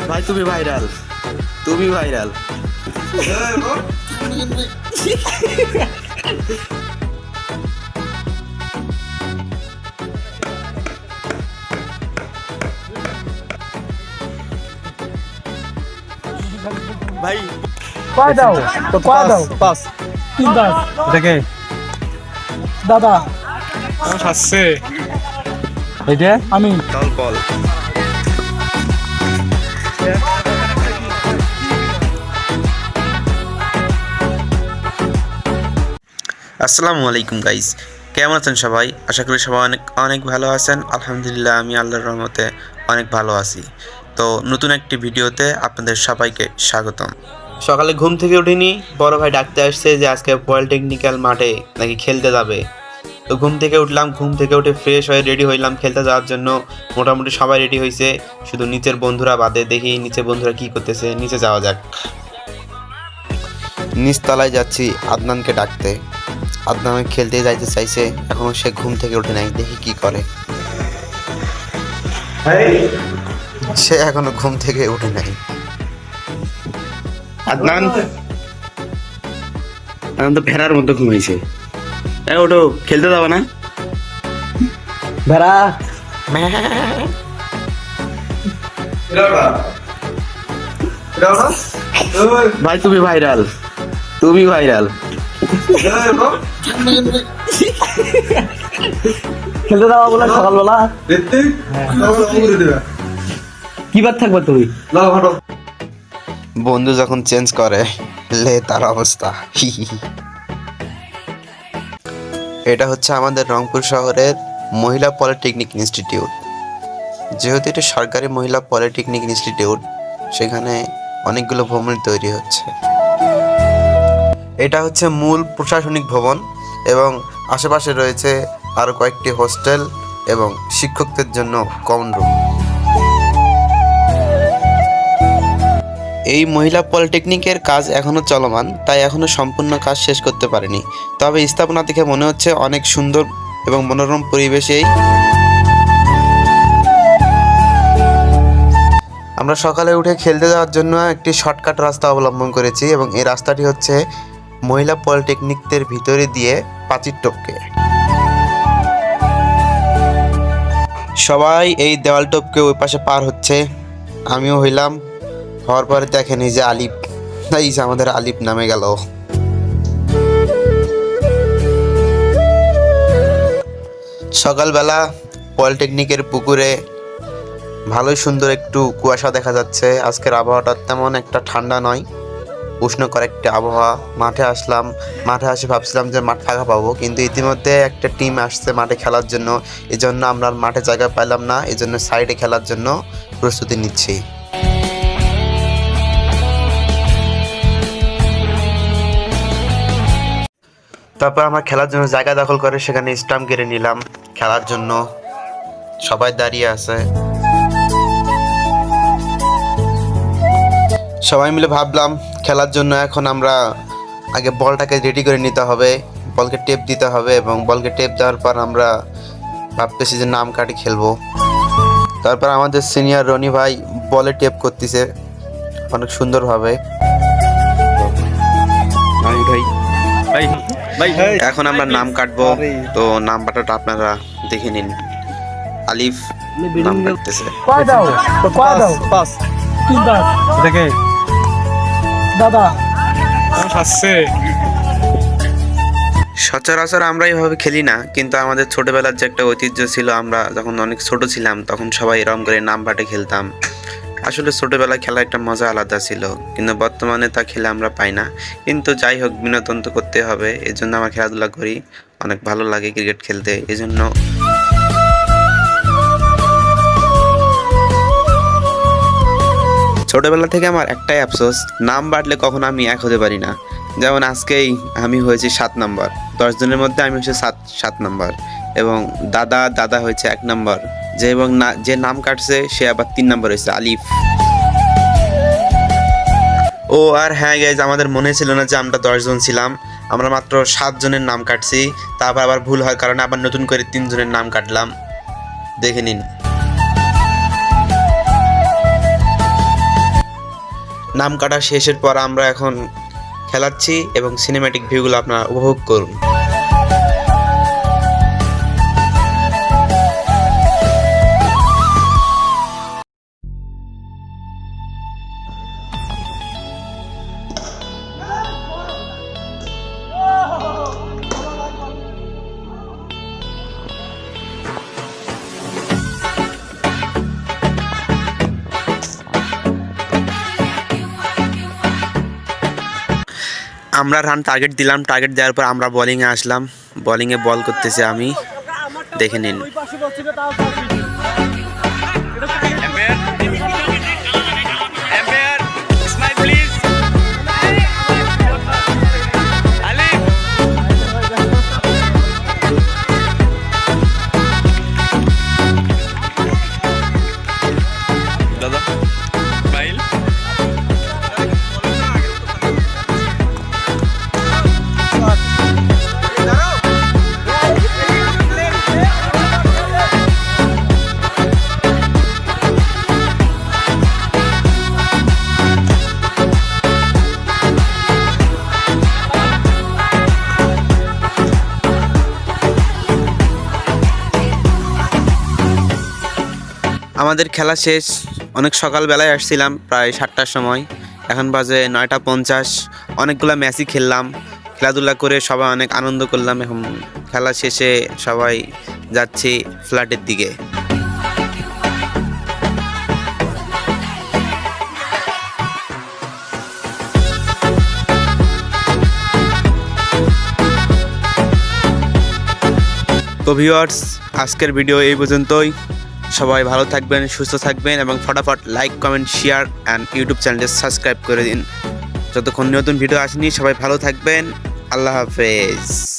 ভাই তুমি ভাইরাল, তুমি ভাইরাল। ভাই কয় দাও কয় দাও পাস তিন দাও এটাকে দাদা হাসছে এটা আমি চল বল। আসসালামু আলাইকুম গাইস, কেমন আছেন সবাই? আশা করি সবাই অনেক অনেক ভালো আছেন। আলহামদুলিল্লাহ, আমি আল্লাহর রহমতে অনেক ভালো আছি। তো নতুন একটি ভিডিওতে আপনাদের সবাইকে স্বাগতম। সকালে ঘুম থেকে উঠিনি, বড় ভাই ডাকতে আসছে যে আজকে পলিটেকনিক্যাল মাঠে নাকি খেলতে যাবে। তো ঘুম থেকে উঠলাম, ঘুম থেকে উঠে ফ্রেশ হয়ে রেডি হইলাম খেলতে যাওয়ার জন্য। মোটামুটি সবাই রেডি হয়েছে, শুধু নিচের বন্ধুরা বাদে। দেখি নিচের বন্ধুরা কি করতেছে, নিচে যাওয়া যাক। নিচতলায় যাচ্ছি আদনানকে ডাকতে। আদনান খেলতে যাইতে চাইছে, এখনো সে ঘুম থেকে উঠে নাই। দেখি কি করে। সে এখনো ঘুম থেকে উঠে নাই। আদনান তো ভেড়ার মতো ঘুমাইছে। ওঠো, খেলতে যাবো না? ভেড়া ভাই তুমি ভাইরাল, তুমি ভাইরাল। খেলতে যাওয়া বলে সকালবেলা কি বার থাকবা তুমি? বন্ধু যখন চেঞ্জ করে লে তার অবস্থা। এটা হচ্ছে আমাদের রংপুর শহরের মহিলা পলিটেকনিক ইনস্টিটিউট। যেহেতু এটা সরকারি মহিলা পলিটেকনিক ইনস্টিটিউট, সেখানে অনেকগুলো ভবন তৈরি হচ্ছে। এটা হচ্ছে মূল প্রশাসনিক ভবন এবং আশেপাশে রয়েছে আরও কয়েকটি হোস্টেল এবং শিক্ষকদের জন্য কমন রুম। এই মহিলা পলিটেকনিকের কাজ এখনও চলমান, তাই এখনও সম্পূর্ণ কাজ শেষ করতে পারেনি। তবে স্থাপনা দেখে মনে হচ্ছে অনেক সুন্দর এবং মনোরম পরিবেশেই। আমরা সকালে উঠে খেলতে যাওয়ার জন্য একটি শর্টকাট রাস্তা অবলম্বন করেছি এবং এই রাস্তাটি হচ্ছে মহিলা পলিটেকনিকদের ভিতরে দিয়ে প্রাচীর টপকে। সবাই এই দেওয়াল টপকে ওই পাশে পার হচ্ছে, আমিও হইলাম। হওয়ার পরে দেখেন এই যে আলিফ, এই যে আমাদের আলিফ নামে গেল। সকালবেলা পলিটেকনিকের পুকুরে ভালোই সুন্দর একটু কুয়াশা দেখা যাচ্ছে। আজকের আবহাওয়াটা তেমন একটা ঠান্ডা নয়, উষ্ণকর একটা আবহাওয়া। মাঠে আসলাম, মাঠে আসে ভাবছিলাম যে মাঠ ফাঁকা পাবো, কিন্তু ইতিমধ্যে একটা টিম আসছে মাঠে খেলার জন্য। এই জন্য আমরা মাঠে জায়গা পাইলাম না, এই জন্য সাইডে খেলার জন্য প্রস্তুতি নিচ্ছি। তারপর আমরা খেলার জন্য জায়গা দখল করে সেখানে স্টাম্প কেড়ে নিলাম খেলার জন্য। সবাই দাঁড়িয়ে আছে, সবাই মিলে ভাবলাম খেলার জন্য এখন আমরা আগে বলটাকে রেডি করে নিতে হবে, বলকে টেপ দিতে হবে এবং বলকে টেপ দেওয়ার পর আমরা ভাবতেছি যে নাম কাটি খেলবো। তারপর আমাদের সিনিয়র রনি ভাই বলে টেপ করতেছে অনেক সুন্দরভাবে। এখন আমরা নাম কাটবো, তো নাম কাটাটা আপনারা দেখে নিন। আলিফ নাম কাটতেছে। কয় দাও কয় দাও পাস তিন দাও এটাকে দাদা হাসছে সচরাচর আমরা এইভাবে খেলি না, কিন্তু আমাদের ছোটবেলার যে একটা ঐতিহ্য ছিল, আমরা যখন অনেক ছোট ছিলাম তখন সবাই এরকম করে নাম পাটে খেলতাম। আসলে ছোটবেলায় খেলা একটা মজা আলাদা ছিল, কিন্তু বর্তমানে তা খেলে আমরা পাই না। কিন্তু যাই হোক, বিনোদন তো করতে হবে, এই জন্য আমরা খেলাধুলা করি। অনেক ভালো লাগে ক্রিকেট খেলতে, এই জন্য। ছোটবেলা থেকে আমার একটাই আফসোস, নাম বাড়লে কখনো আমি এক হতে পারি না। যেমন আজকেই আমি হয়েছি 7 নম্বর, 10 জনের মধ্যে আমি হচ্ছে 7 নম্বর, এবং দাদা হয়েছে 1 নম্বর। যে নাম কাটছে সে আবার 3 নম্বর হয়েছে, আলিফ। ও আর হ্যাঁ গাইজ, আমাদের মনে ছিল না যে আমরা 10 জন ছিলাম, আমরা মাত্র 7 জনের নাম কাটছি। তারপর আবার ভুল হওয়ার কারণে আবার নতুন করে 3 জনের নাম কাটলাম, দেখে নিন। নাম কাটা শেষের পর আমরা এখন খেলাচ্ছি এবং সিনেম্যাটিক ভিউগুলো আপনারা উপভোগ করুন। আমরা রান টার্গেট দিলাম, টার্গেট দেওয়ার পর আমরা বোলিংয়ে আসলাম। বোলিংয়ে বল করতেছি আমি, দেখে নিন। দাদা স্মাইল। আমাদের খেলা শেষ, অনেক সকালবেলায় আসছিলাম, প্রায় 7টার সময়। এখন বাজে 9:50। অনেকগুলো ম্যাচই খেললাম, খেলাধুলা করে সবাই অনেক আনন্দ করলাম। এখন খেলা শেষে সবাই যাচ্ছি ফ্ল্যাটের দিকে। তো ভিউয়ার্স, আজকের ভিডিও এই পর্যন্তই। সবাই ভালো থাকবেন, সুস্থ থাকবেন এবং ফটাফট like, comment, share and YouTube চ্যানেলটি সাবস্ক্রাইব করে দিন। যতক্ষণ নতুন ভিডিও আসেনি, সবাই ভালো থাকবেন। আল্লাহ হাফেজ।